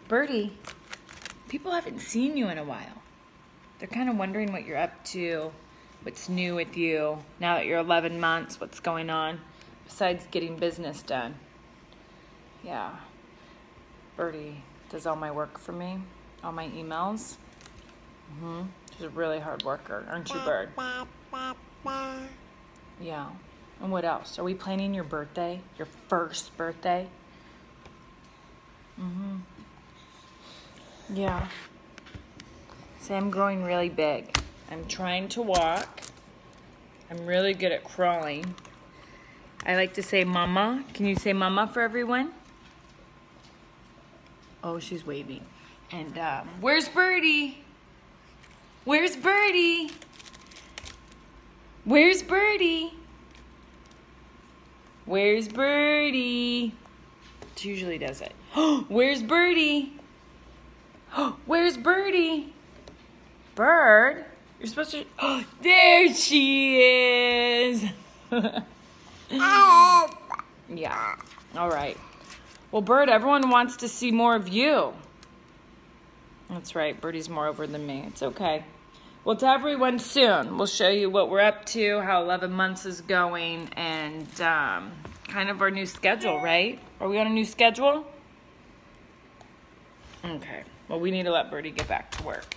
Birdie, people haven't seen you in a while. They're kind of wondering what you're up to, what's new with you, now that you're 11 months, what's going on, besides getting business done. Yeah. Birdie does all my work for me, all my emails. She's a really hard worker, aren't you, Bird? Yeah. And what else? Are we planning your birthday? Your first birthday? Yeah. See, I'm growing really big. I'm trying to walk. I'm really good at crawling. I like to say mama. Can you say mama for everyone? Oh, she's waving. And where's Birdie? Where's Birdie? Where's Birdie? Where's Birdie? She usually does it. Where's Birdie? Where's Birdie? Bird? You're supposed to... there she is! Yeah. All right. Well, Bird, everyone wants to see more of you. That's right. Birdie's more over than me. It's okay. Well, to everyone soon. We'll show you what we're up to, how 11 months is going, and kind of our new schedule, right? Are we on a new schedule? Okay. Well, we need to let Birdie get back to work.